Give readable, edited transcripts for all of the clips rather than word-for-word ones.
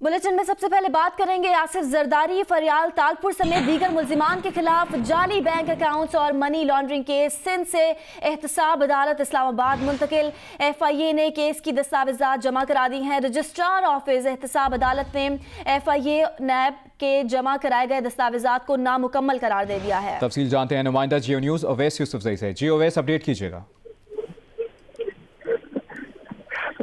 Bulletin में सबसे पहले बात करेंगे आसिफ जरदारी, फरियाल तालपुर समेत दीगर मुल्जिमान के खिलाफ जाली बैंक अकाउंट्स और मनी लॉन्ड्रिंग केस सिंध से एहतसाब अदालत इस्लामाबाद मुंतकिल। FIA ने केस की दस्तावेजात जमा करा दी हैं। रजिस्ट्रार ऑफिस एहतसाब अदालत ने FIA नैब के जमा कराए गए दस्तावेजात को नामुकम्मल करार दे दिया है। तफसील जानते हैं नुमाइंदा जियो न्यूज अवैस यूसुफजई से। जी अवैस, अपडेट कीजिएगा।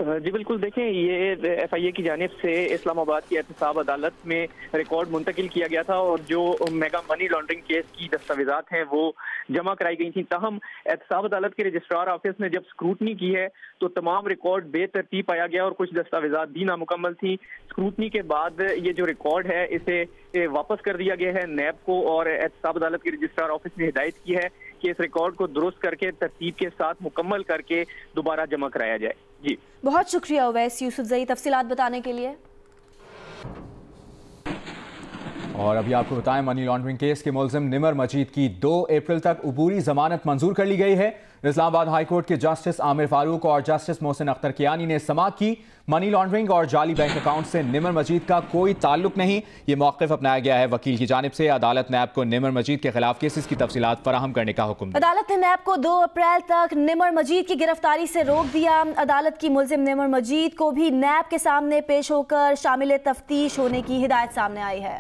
जी बिल्कुल, देखें, ये FIA की जानिब से इस्लामाबाद की एहतसाब अदालत में रिकॉर्ड मुंतकिल किया गया था और जो मेगा मनी लॉन्ड्रिंग केस की दस्तावेजात हैं वो जमा कराई गई थी। ताहम एहतसाब अदालत के रजिस्ट्रार ऑफिस ने जब स्क्रूटनी की है तो तमाम रिकॉर्ड बेतरतीब पाया गया और कुछ दस्तावेजात भी नामुकम्मल थी। स्क्रूटनी के बाद ये जो रिकॉर्ड है इसे वापस कर दिया गया है नैब को, और एहतसाब अदालत के रजिस्ट्रार ऑफिस ने हिदायत की है कि इस रिकॉर्ड को दुरुस्त करके तरतीब के साथ मुकम्मल करके दोबारा जमा कराया जाए। जी बहुत शुक्रिया अवैस यूसुफजई तफसीलात बताने के लिए। और अभी आपको बताएं, मनी लॉन्ड्रिंग केस के मुलजिम निमर मजीद की 2 अप्रैल तक अबूरी जमानत मंजूर कर ली गई है। इस्लामाबाद हाई कोर्ट के जस्टिस आमिर फारूक और जस्टिस मोहसिन अख्तर कियानी ने समाअत की। मनी लॉन्ड्रिंग और जाली बैंक अकाउंट से निमर मजीद का कोई ताल्लुक नहीं, ये मौक़िफ़ अपनाया गया है। वकील की जानिब से अदालत नैब को निमर मजीद के खिलाफ केसेस की तफसीलात फराहम करने का हुक्म दिया। अदालत ने नैब को 2 अप्रैल तक निमर मजीद की गिरफ्तारी से रोक दिया। अदालत की मुलजिम निमर मजीद को भी नैब के सामने पेश होकर शामिल तफ्तीश होने की हिदायत सामने आई है।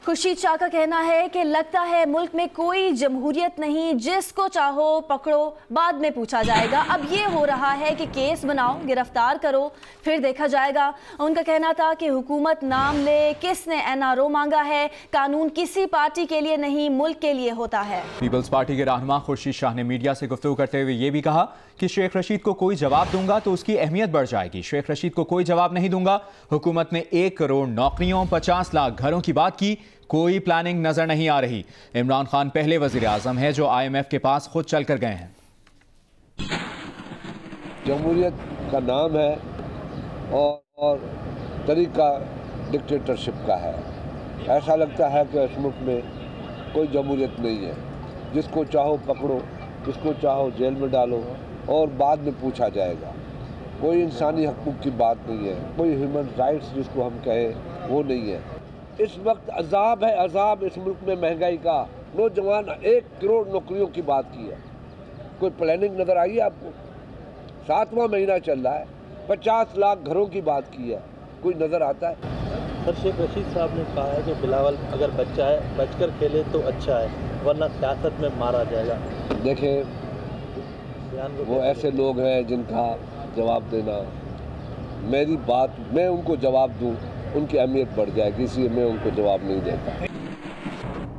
खुर्शीद शाह का कहना है कि लगता है मुल्क में कोई जमहूरियत नहीं, जिसको चाहो पकड़ो बाद में पूछा जाएगा। अब ये हो रहा है कि केस बनाओ, गिरफ्तार करो, फिर देखा जाएगा। उनका कहना था कि हुकूमत नाम ले, किसने NRO मांगा है, कानून किसी पार्टी के लिए नहीं मुल्क के लिए होता है। पीपल्स पार्टी के रहनुमा खुर्शीद शाह ने मीडिया से गुफ्तगू करते हुए ये भी कहा कि शेख रशीद को कोई जवाब दूंगा तो उसकी अहमियत बढ़ जाएगी। शेख रशीद को कोई जवाब नहीं दूंगा। हुकूमत ने 1 करोड़ नौकरियों, 50 लाख घरों की बात की, कोई प्लानिंग नजर नहीं आ रही। इमरान खान पहले वजीर आजम है जो IMF के पास खुद चल कर गए हैं। जमहूरियत का नाम है और तरीका डिक्टेटरशिप का है। ऐसा लगता है कि इस मुल्क में कोई जमहूरियत नहीं है। जिसको चाहो पकड़ो, जिसको चाहो जेल में डालो और बाद में पूछा जाएगा। कोई इंसानी हकूक़ की बात नहीं है, कोई ह्यूमन राइट्स जिसको हम कहें वो नहीं है। इस वक्त अजाब है, अजाब इस मुल्क में महंगाई का। नौजवान 1 करोड़ नौकरियों की बात की है, कोई प्लानिंग नज़र आई है आपको? 7वां महीना चल रहा है, 50 लाख घरों की बात की है, कोई नज़र आता है? सर, शेख रशीद साहब ने कहा है कि बिलावल अगर बच्चा है बचकर खेले तो अच्छा है, वरना सियासत में मारा जाएगा। देखें, वो ऐसे लोग हैं जिनका जवाब देना, मेरी बात मैं उनको जवाब दूं उनकी अहमियत बढ़ जाएगी, इसलिए मैं उनको जवाब नहीं देता।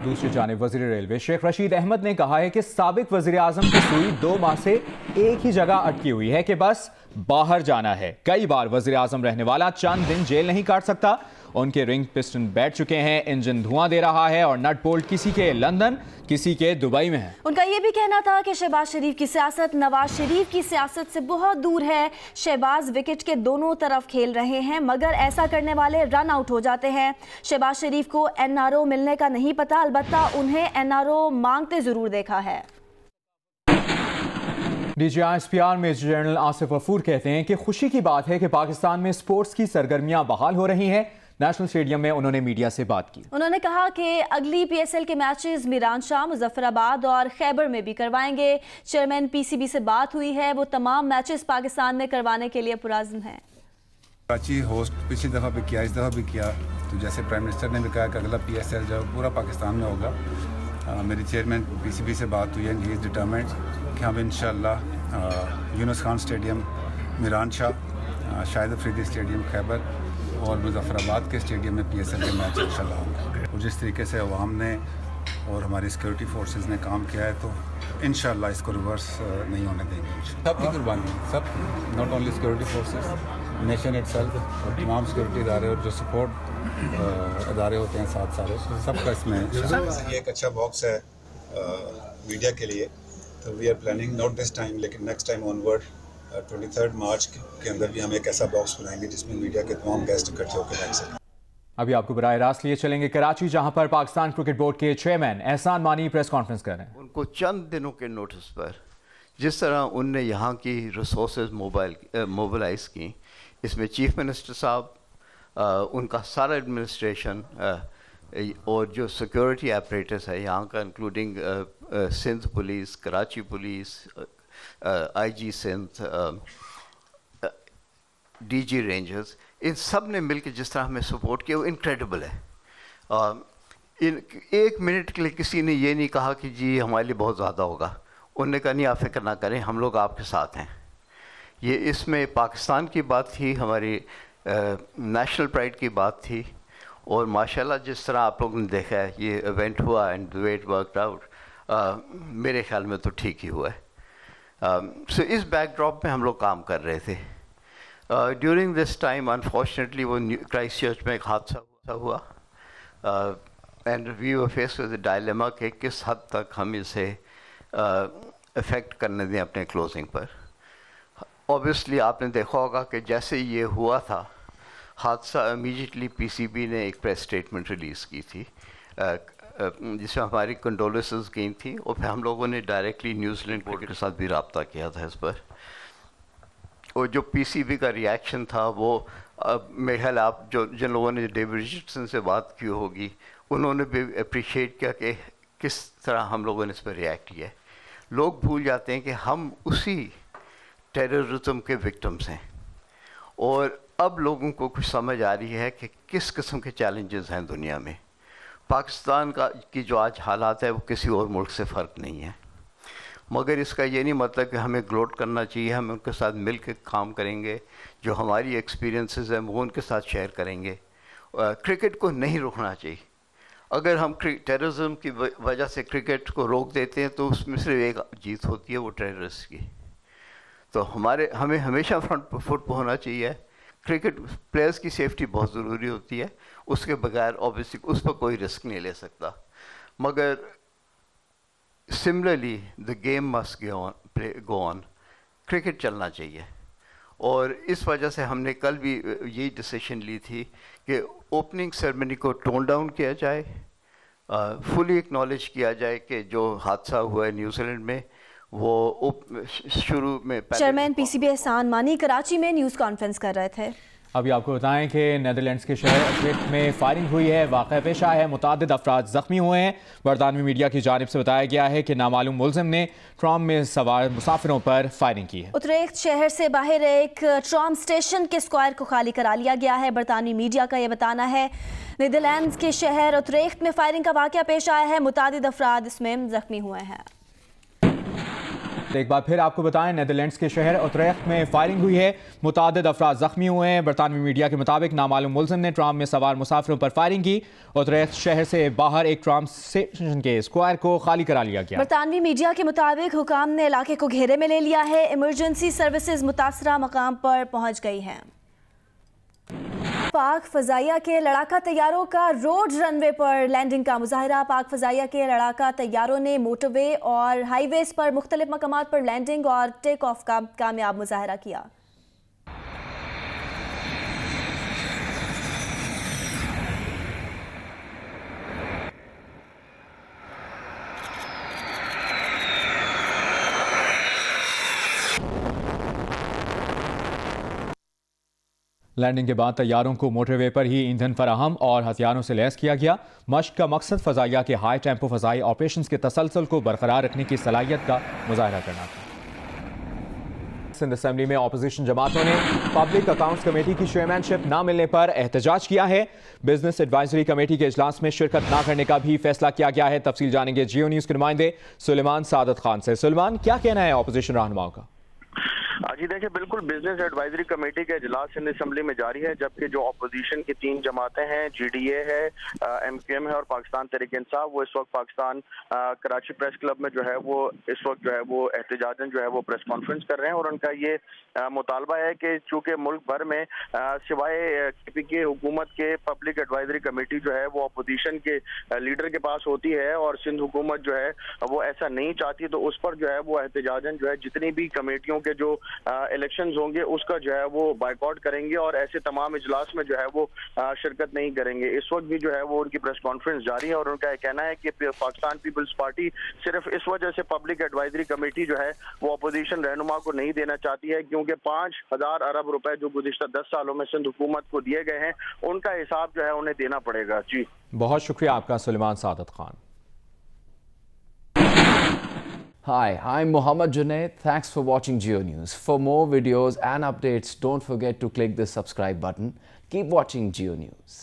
दूसरी जानिब वज़ीर रेलवे शेख रशीद अहमद ने कहा है कि साबिक वज़ीर आज़म की सुई 2 माह से एक ही जगह अटकी हुई है कि बस बाहर जाना है। कई बार वज़ीर आज़म रहने वाला चंद दिन जेल नहीं काट सकता। उनके रिंग पिस्टन बैठ चुके हैं, इंजन धुआं दे रहा है और नट बोल्ट किसी के लंदन किसी के दुबई में है। उनका ये भी कहना था कि शहबाज शरीफ की सियासत नवाज शरीफ की सियासत से बहुत दूर है। शहबाज विकेट के दोनों तरफ खेल रहे हैं, मगर ऐसा करने वाले रन आउट हो जाते हैं। शहबाज शरीफ को NRO मिलने का नहीं पता, अलबत्ता उन्हें NRO मांगते जरूर देखा है। DGI-SPR major general Asif Ghafoor कहते हैं कि खुशी की बात है कि पाकिस्तान में स्पोर्ट्स की सरगर्मियां बहाल हो रही हैं। नेशनल स्टेडियम में उन्होंने मीडिया से बात की। उन्होंने कहा कि अगली PSL के मैचेस मीरानशाह, मुजफ्फराबाद और खैबर में भी करवाएंगे। चेयरमैन PCB से बात हुई है, वो तमाम मैचेस पाकिस्तान में करवाने के लिए पुराज़्म हैं। कराची होस्ट पिछली दफ़ा भी किया, इस दफ़ा भी किया, तो जैसे प्राइम मिनिस्टर ने भी कहा कि अगला PSL जो पूरा पाकिस्तान में होगा। मेरी चेयरमैन PCB से बात हुई है, ही इज़ डिटरमिन्ड कि हम इंशाअल्लाह यूनुस खान स्टेडियम मीरानशाह, शाहिद अफरीदी स्टेडियम खैबर और मुजफ्फराबाद के स्टेडियम में PSL के मैच इंशाल्लाह होंगे। और जिस तरीके से अवाम ने और हमारी सिक्योरिटी फोर्सेस ने काम किया है तो इंशाल्लाह इसको रिवर्स नहीं होने देंगे। सबकी कुर्बानी, सब, not only security forces, nation itself और तमाम सिक्योरिटी इदारे और जो सपोर्ट इदारे होते हैं साथ सारे, सबका इसमें ये एक अच्छा बॉक्स है मीडिया के लिए। तो we are planning not this time लेकिन नेक्स्ट टाइम ऑनवर्ड 23 मार्च के अंदर भी हम एक ऐसा बॉक्स बनाएंगे जिसमें मीडिया के तमाम गेस्ट इकट्ठे होकर रह सकें। अभी आपको बराह रास्त लिए चलेंगे कराची, जहां पर पाकिस्तान क्रिकेट बोर्ड के चेयरमैन एहसान मानी प्रेस कॉन्फ्रेंस कर रहे हैं। उनको चंद दिनों के नोटिस पर जिस तरह उनने यहाँ की रिसोर्सेज मोबिलाइज़ की, इसमें चीफ मिनिस्टर साहब, उनका सारा एडमिनिस्ट्रेशन और जो सिक्योरिटी ऑपरेटर्स है यहाँ का, including Sindh police, Karachi police, IG Sindh, DG rangers, इन सब ने मिलकर जिस तरह हमें सपोर्ट किया वो इनक्रेडिबल है। इन 1 मिनट के लिए किसी ने ये नहीं कहा कि जी हमारे लिए बहुत ज़्यादा होगा। उन्होंने कहा नहीं, आप फिक्र ना करें, हम लोग आपके साथ हैं। ये इसमें पाकिस्तान की बात थी, हमारी नेशनल प्राइड की बात थी, और माशाल्लाह जिस तरह आप लोगों ने देखा है ये इवेंट हुआ and the way it worked out, मेरे ख्याल में तो ठीक ही हुआ है। सो इस बैकड्रॉप में हम लोग काम कर रहे थे। ड्यूरिंग दिस टाइम अनफॉर्चुनेटली वो क्राइस्ट चर्च में एक हादसा हुआ and we were faced with the dilemma कि किस हद तक हम इसे इफ़ेक्ट करने दें अपने क्लोजिंग पर। ऑब्वियसली आपने देखा होगा कि जैसे ये हुआ था हादसा, इमीडिएटली PCB ने एक प्रेस स्टेटमेंट रिलीज़ की थी जिसमें हमारी कंडोलेंसेस गई थी, और फिर हम लोगों ने डायरेक्टली न्यूजीलैंड बोर्ड के साथ भी रब्ता किया था इस पर। और जो PCB का रिएक्शन था वो मेरे ख्याल आप जिन लोगों ने डेविड रिचर्डसन से बात की होगी उन्होंने भी अप्रिशिएट किया कि किस तरह हम लोगों ने इस पर रिएक्ट किया। लोग भूल जाते हैं कि हम उसी टेररिज्म के विक्टिम्स हैं, और अब लोगों को कुछ समझ आ रही है कि किस किस्म के चैलेंजेस हैं दुनिया में। पाकिस्तान की जो आज हालात है वो किसी और मुल्क से फ़र्क नहीं है, मगर इसका ये नहीं मतलब कि हमें ग्लोट करना चाहिए। हम उनके साथ मिल के काम करेंगे, जो हमारी एक्सपीरियंसेस हैं वो उनके साथ शेयर करेंगे। क्रिकेट को नहीं रोकना चाहिए। अगर हम टेररिज्म की वजह से क्रिकेट को रोक देते हैं तो उसमें सिर्फ एक जीत होती है, वो टेररिस्ट की। तो हमें हमेशा फ्रंट फुट पर होना चाहिए। क्रिकेट प्लेयर्स की सेफ्टी बहुत ज़रूरी होती है, उसके बगैर ऑब्वियसली उस पर कोई रिस्क नहीं ले सकता। मगर similarly the game must go on, cricket चलना चाहिए। और इस वजह से हमने कल भी यही डिसीजन ली थी कि ओपनिंग सेरेमनी को टोन डाउन किया जाए, फुली एक्नॉलेज किया जाए कि जो हादसा हुआ है न्यूजीलैंड में वो शुरू में। चेयरमैन PCB एहसान मानी कराची में न्यूज़ कॉन्फ्रेंस कर रहे थे। अभी आपको बताएं कि नेदरलैंड्स के शहर अटरेक्ट में फायरिंग हुई है, वाक़या पेश आया है, मुतादिद अफराद ज़ख्मी हुए हैं। बरतानवी मीडिया की जानिब से बताया गया है कि नामालूम मुलजिम ने ट्राम में सवार मुसाफिरों पर फायरिंग की है। उतरेख्त शहर से बाहर एक ट्राम स्टेशन के स्क्वायर को खाली करा लिया गया है। बरतानवी मीडिया का यह बताना है नीदरलैंड्स के शहर उतरेख्त में फायरिंग का वाक़या पेश आया है, मुतादिद अफराद इसमें ज़ख्मी हुए हैं। एक बार फिर आपको बताएं, नीदरलैंड्स के शहर उतरेख्त में फायरिंग हुई है, मुतादिद अफराद जख्मी हुए हैं। बरतानवी मीडिया के मुताबिक नामालूम मुलजिम ने ट्राम में सवार मुसाफिरों पर फायरिंग की। उतरेख्त शहर से बाहर एक ट्राम स्टेशन के स्क्वायर को खाली करा लिया गया। बरतानवी मीडिया के मुताबिक हुकाम ने इलाके को घेरे में ले लिया है। इमरजेंसी सर्विसेज मुतासरा मकाम पर पहुंच गई हैं। पाक फजाइया के लड़ाका तैयारों का रोड रनवे पर लैंडिंग का मुजाहरा। पाक फजाइया के लड़ाका तैयारों ने मोटरवे और हाईवेज पर मुख्तलिफ मकामात पर लैंडिंग और टेक ऑफ का कामयाब मुजाहरा किया। लैंडिंग के बाद तैयारों को मोटरवे पर ही ईंधन फराहम और हथियारों से लैस किया गया। मश्क का मकसद फजाइया के हाई टेम्पो फजाई ऑपरेशंस के तसलसल को बरकरार रखने की सलाहियत का मुजाहरा करना था। सिंध असेंबली में अपोजिशन जमातों ने पब्लिक अकाउंट्स कमेटी की चेयरमैनशिप न मिलने पर एहतजाज किया है। बिजनेस एडवाइजरी कमेटी के इजलास में शिरकत न करने का भी फैसला किया गया है। तफसील जानेंगे जियो न्यूज़ के नुमाइंदे सुलेमान सादत खान से। सुलेमान, क्या कहना है अपोजिशन रहनुमाओं का? जी देखिए, बिल्कुल बिजनेस एडवाइजरी कमेटी का इजलास सिंध असेंबली में जारी है, जबकि जो अपोजिशन की 3 जमातें हैं, GDA है, MQM है और पाकिस्तान तहरीक इंसाफ, वो इस वक्त पाकिस्तान कराची प्रेस क्लब में जो है वो इस वक्त जो है वो एहतजाजन जो है वो प्रेस कॉन्फ्रेंस कर रहे हैं। और उनका ये मुतालबा है कि चूँकि मुल्क भर में सिवाय KPK हुकूमत के पब्लिक एडवाइजरी कमेटी जो है वो अपोजिशन के लीडर के पास होती है और सिंध हुकूमत जो है वो ऐसा नहीं चाहती, तो उस पर जो है वो एहतजाजन जो है जितनी भी कमेटियों के जो इलेक्शंस होंगे उसका जो है वो बाइकआउट करेंगे और ऐसे तमाम इजलास में जो है वो शिरकत नहीं करेंगे। इस वक्त भी जो है वो उनकी प्रेस कॉन्फ्रेंस जारी है और उनका कहना है कि पाकिस्तान पीपल्स पार्टी सिर्फ इस वजह से पब्लिक एडवाइजरी कमेटी जो है वो अपोजिशन रहनुमा को नहीं देना चाहती है क्योंकि 5,000 अरब रुपए जो गुज़िश्ता 10 सालों में सिंध हुकूमत को दिए गए हैं उनका हिसाब जो है उन्हें देना पड़ेगा। जी बहुत शुक्रिया आपका सुलेमान सादत Khan. Hi, I'm Mohammad Junaid. Thanks for watching Geo News. For more videos and updates, don't forget to click the subscribe button. Keep watching Geo News.